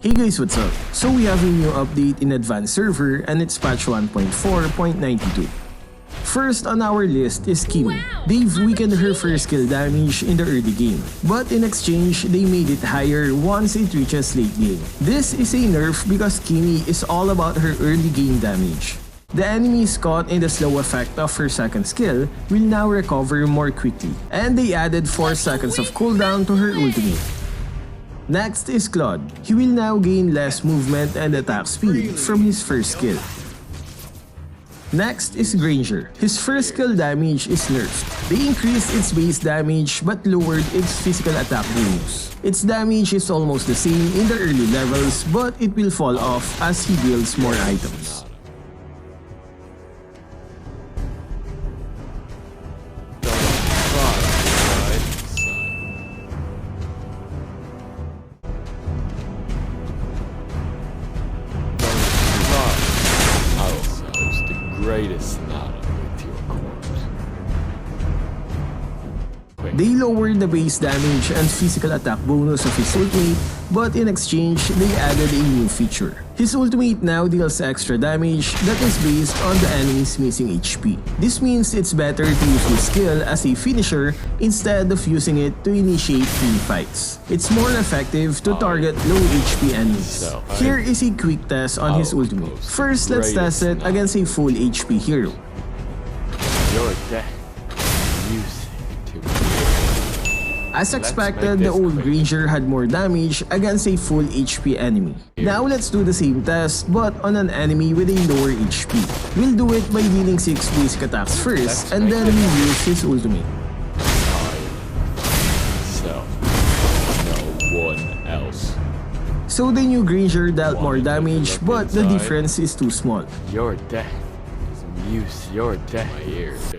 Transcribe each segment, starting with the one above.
Hey guys, what's up? So we have a new update in Advanced Server and it's patch 1.4.92. First on our list is Kimmy. They've weakened her first skill damage in the early game, but in exchange they made it higher once it reaches late game. This is a nerf because Kimmy is all about her early game damage. The enemies caught in the slow effect of her second skill will now recover more quickly, and they added 4 seconds of cooldown to her ultimate. Next is Claude. He will now gain less movement and attack speed from his first skill. Next is Granger. His first skill damage is nerfed. They increased its base damage but lowered its physical attack bonus. Its damage is almost the same in the early levels, but it will fall off as he builds more items. Greatest nada with your corpse. They lowered the base damage and physical attack bonus of his ultimate, but in exchange, they added a new feature. His ultimate now deals extra damage that is based on the enemy's missing HP. This means it's better to use this skill as a finisher instead of using it to initiate team fights. It's more effective to target low HP enemies. Here is a quick test on his ultimate. First, let's test it against a full HP hero. You're dead. As expected, the old Granger had more damage against a full HP enemy. Now let's do the same test but on an enemy with a lower HP. We'll do it by dealing 6 basic attacks first and then we use his ultimate. No one else. So the new Granger dealt more damage but the difference is too small. You're dead. You're dead.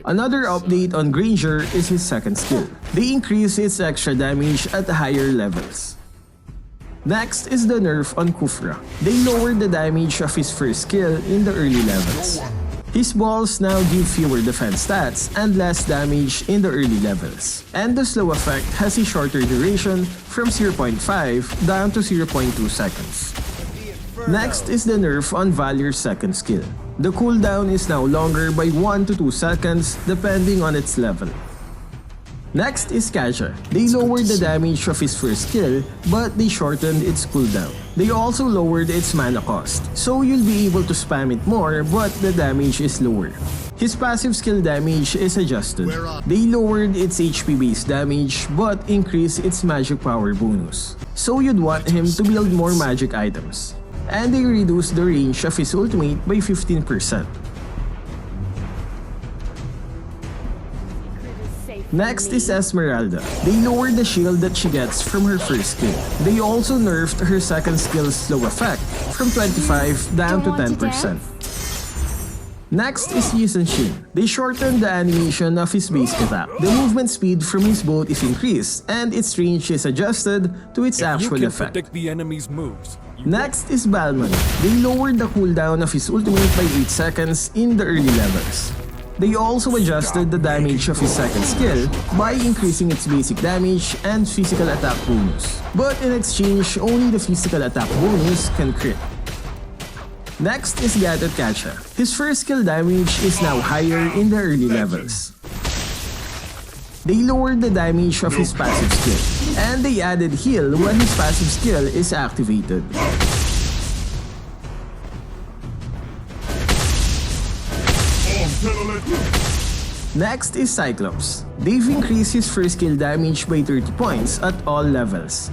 Another update on Granger is his second skill. They increase its extra damage at higher levels. Next is the nerf on Khufra. They lowered the damage of his first skill in the early levels. His balls now give fewer defense stats and less damage in the early levels. And the slow effect has a shorter duration from 0.5 down to 0.2 seconds. Next is the nerf on Valir's second skill. The cooldown is now longer by 1 to 2 seconds depending on its level. Next is Kaja. They lowered the damage of his first skill, but they shortened its cooldown. They also lowered its mana cost, so you'll be able to spam it more but the damage is lower. His passive skill damage is adjusted. They lowered its HP base damage but increased its magic power bonus. So you'd want him to build more magic items. And they reduced the range of his ultimate by 15%. Next is Esmeralda. They lowered the shield that she gets from her first skill. They also nerfed her second skill's slow effect from 25 down to 10%. Next is Sun-shin. They shortened the animation of his base attack. The movement speed from his boat is increased and its range is adjusted to its actual effect. Predict the enemy's moves. Next is Balmond. They lowered the cooldown of his ultimate by 8 seconds in the early levels. They also adjusted the damage of his second skill by increasing its basic damage and physical attack bonus. But in exchange, only the physical attack bonus can crit. Next is Gatotkaca. His first skill damage is now higher in the early levels. They lowered the damage of his passive skill, and they added heal when his passive skill is activated. Next is Cyclops. They've increased his first skill damage by 30 points at all levels.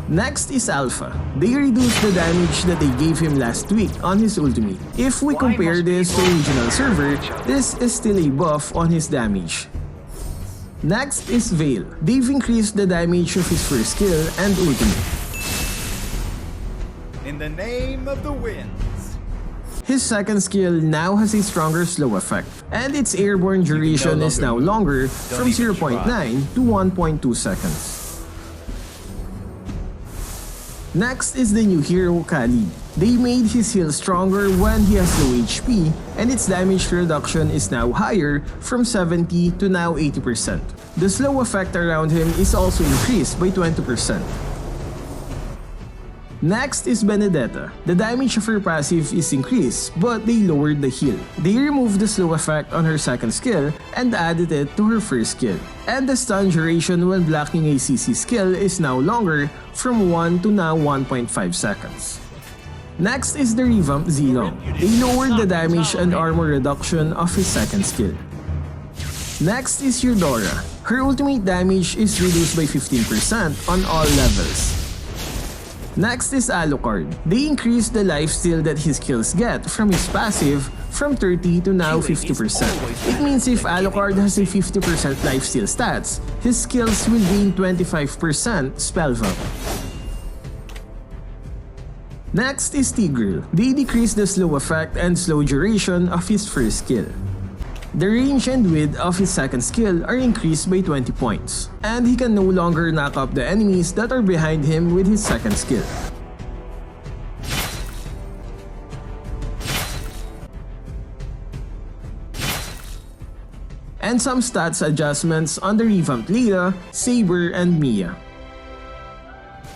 Next is Alpha. They reduced the damage that they gave him last week on his ultimate. If we compare this to original server, this is still a buff on his damage. Next is Vale. They've increased the damage of his first skill and ultimate. In the name of the winds. His second skill now has a stronger slow effect, and its airborne duration is now longer from 0.9 to 1.2 seconds. Next is the new hero Khaleed. They made his heal stronger when he has low HP, and its damage reduction is now higher from 70 to now 80%. The slow effect around him is also increased by 20%. Next is Benedetta. The damage of her passive is increased, but they lowered the heal. They removed the slow effect on her second skill and added it to her first skill. And the stun duration when blocking a CC skill is now longer from 1 to now 1.5 seconds. Next is the revamped Zilong. They lowered the damage and armor reduction of his second skill. Next is Eudora. Her ultimate damage is reduced by 15% on all levels. Next is Alucard. They increased the lifesteal that his skills get from his passive from 30 to now 50%. It means if Alucard has a 50% lifesteal stats, his skills will gain 25% spell value. Next is Tigreal. They decrease the slow effect and slow duration of his first skill. The range and width of his second skill are increased by 20 points, and he can no longer knock up the enemies that are behind him with his second skill. And some stats adjustments on the revamped Layla, Saber, and Miya.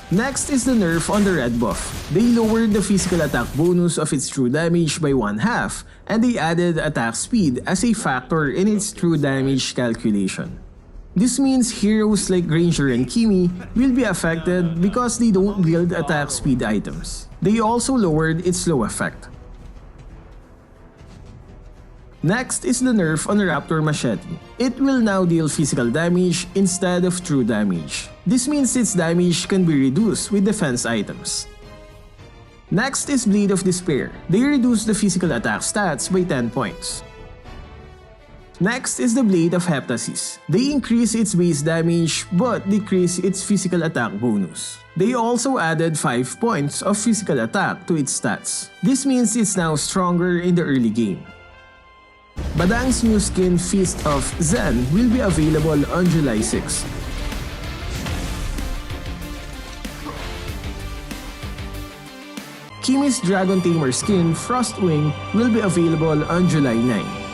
Next is the nerf on the red buff. They lowered the physical attack bonus of its true damage by 1/2, and they added attack speed as a factor in its true damage calculation. This means heroes like Granger and Kimmy will be affected because they don't build attack speed items. They also lowered its slow effect. Next is the nerf on the Raptor Machete. It will now deal physical damage instead of true damage. This means its damage can be reduced with defense items. Next is Blade of Despair. They reduce the physical attack stats by 10 points. Next is the Blade of Heptasis. They increase its base damage but decrease its physical attack bonus. They also added 5 points of physical attack to its stats. This means it's now stronger in the early game. Badang's new skin Fist of Zen will be available on July 6. Kimmy's Dragon Tamer skin Frostwing will be available on July 9.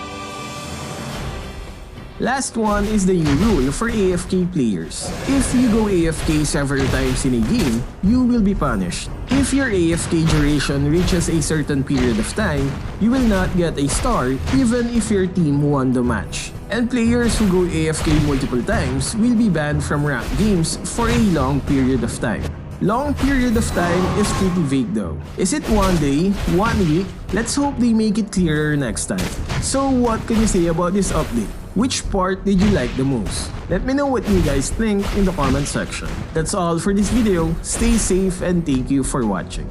Last one is the new rule for AFK players. If you go AFK several times in a game, you will be punished. If your AFK duration reaches a certain period of time, you will not get a star even if your team won the match. And players who go AFK multiple times will be banned from ranked games for a long period of time. Long period of time is pretty vague though. Is it 1 day? 1 week? Let's hope they make it clearer next time. So what can you say about this update? Which part did you like the most? Let me know what you guys think in the comment section. That's all for this video. Stay safe and thank you for watching.